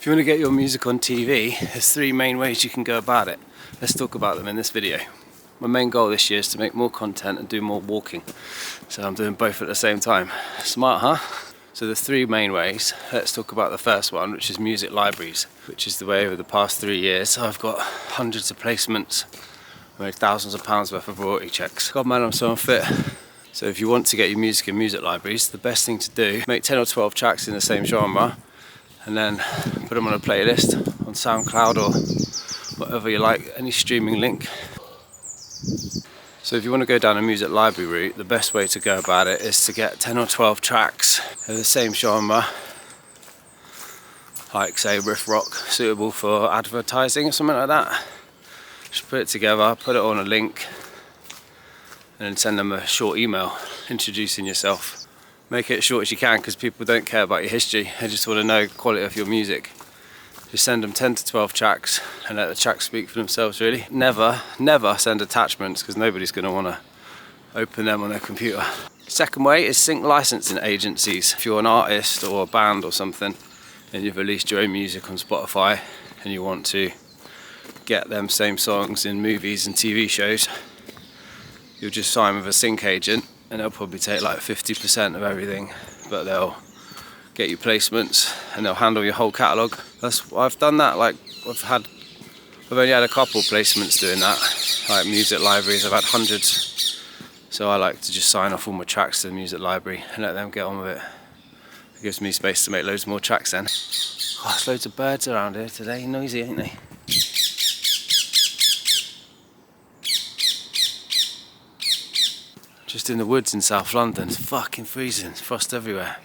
If you want to get your music on TV, there's three main ways you can go about it. Let's talk about them in this video. My main goal this year is to make more content and do more walking. So I'm doing both at the same time. Smart, huh? So the three main ways. Let's talk about the first one, which is music libraries, which is the way over the past 3 years I've got hundreds of placements, made thousands of pounds worth of royalty checks. God man, I'm so unfit. So if you want to get your music in music libraries, the best thing to do, make 10 or 12 tracks in the same genre, and then put them on a playlist on SoundCloud or whatever you like, any streaming link. So if you want to go down a music library route, the best way to go about it is to get 10 or 12 tracks of the same genre, like say riff rock, suitable for advertising or something like that. Just put it together, put it on a link, and then send them a short email introducing yourself. Make it as short as you can, because people don't care about your history, they just want to know the quality of your music. Just send them 10 to 12 tracks and let the tracks speak for themselves, really. Never send attachments, because nobody's going to want to open them on their computer. Second way is sync licensing agencies. If you're an artist or a band or something and you've released your own music on Spotify and you want to get them same songs in movies and TV shows, you'll just sign with a sync agent and they'll probably take like 50% of everything, but they'll get you placements and they'll handle your whole catalogue. I've done that. Like I've only had a couple placements doing that, like music libraries. I've had hundreds, so I like to just sign off all my tracks to the music library and let them get on with it. It gives me space to make loads more tracks then. Oh, there's loads of birds around here today, noisy ain't they? Just in the woods in South London, it's fucking freezing, it's frost everywhere.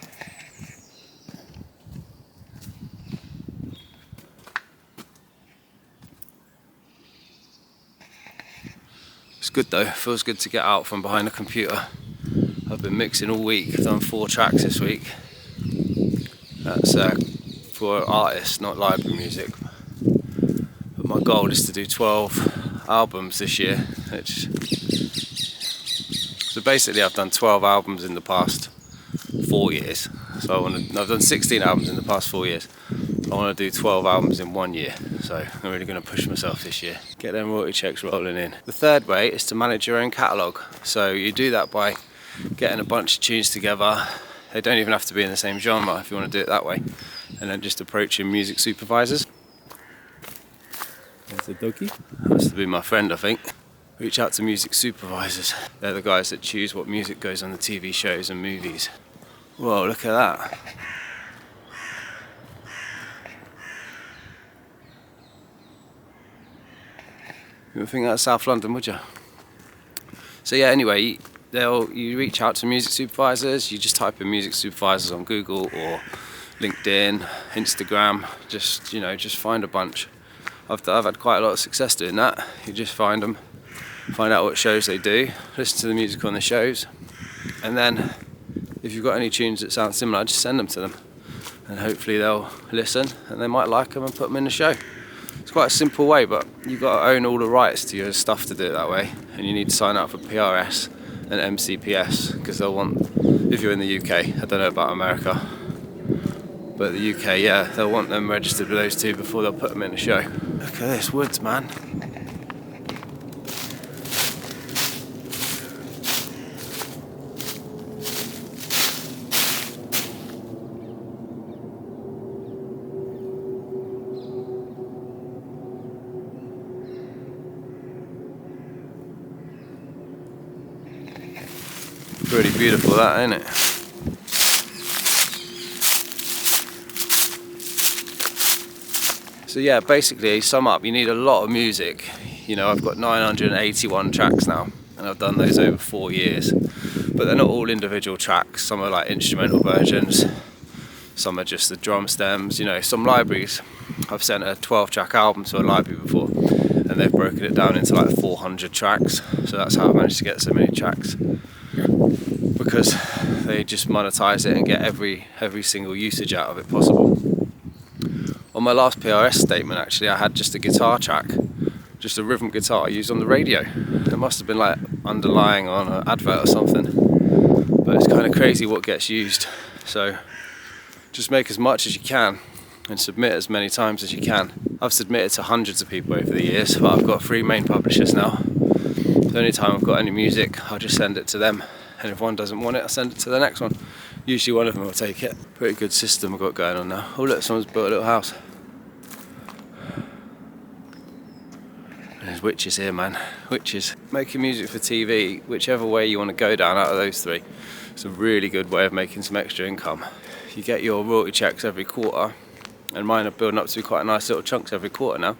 It's good though, it feels good to get out from behind a computer. I've been mixing all week, I've done 4 tracks this week. That's for artists, not library music. But my goal is to do 12 albums this year. So basically I've done 12 albums in the past 4 years. So I've done 16 albums in the past 4 years. I want to do 12 albums in 1 year. So I'm really going to push myself this year. Get them royalty checks rolling in. The third way is to manage your own catalogue. So you do that by getting a bunch of tunes together. They don't even have to be in the same genre if you want to do it that way. And then just approaching music supervisors. There's a doggy. That's to be my friend, I think. Reach out to music supervisors. They're the guys that choose what music goes on the TV shows and movies. Whoa, look at that. You would think that's South London, would you? So yeah, anyway, you reach out to music supervisors. You just type in music supervisors on Google or LinkedIn, Instagram. Just find a bunch. I've had quite a lot of success doing that. You just find them. Find out what shows they do, listen to the music on the shows, and then if you've got any tunes that sound similar, just send them to them and hopefully they'll listen and they might like them and put them in the show. It's quite a simple way, but you've got to own all the rights to your stuff to do it that way, and you need to sign up for PRS and MCPS, because they'll want, if you're in the UK, I don't know about America, but the UK, yeah, they'll want them registered with those two before they'll put them in the show. Look at this woods, man. Pretty beautiful that, ain't it? So yeah, basically, sum up, you need a lot of music. You know, I've got 981 tracks now, and I've done those over 4 years. But they're not all individual tracks. Some are like instrumental versions, some are just the drum stems. You know, some libraries, I've sent a 12-track album to a library before, and they've broken it down into like 400 tracks. So that's how I managed to get so many tracks, because they just monetize it and get every single usage out of it possible. On my last PRS statement, actually, I had just a guitar track, just a rhythm guitar used on the radio. It must have been like underlying on an advert or something, but it's kind of crazy what gets used. So just make as much as you can and submit as many times as you can. I've submitted to hundreds of people over the years, but I've got 3 main publishers now. The only time I've got any music, I'll just send it to them, and if one doesn't want it, I'll send it to the next one. Usually one of them will take it. Pretty good system I've got going on now. Oh look, someone's built a little house. There's witches here, man. Witches. Making music for TV, whichever way you want to go down out of those 3, it's a really good way of making some extra income. You get your royalty checks every quarter, and mine are building up to be quite nice little chunks every quarter now.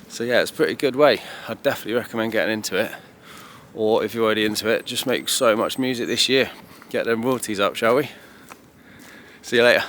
So yeah, it's a pretty good way. I'd definitely recommend getting into it. Or if you're already into it, just make so much music this year. Get them royalties up, shall we? See you later.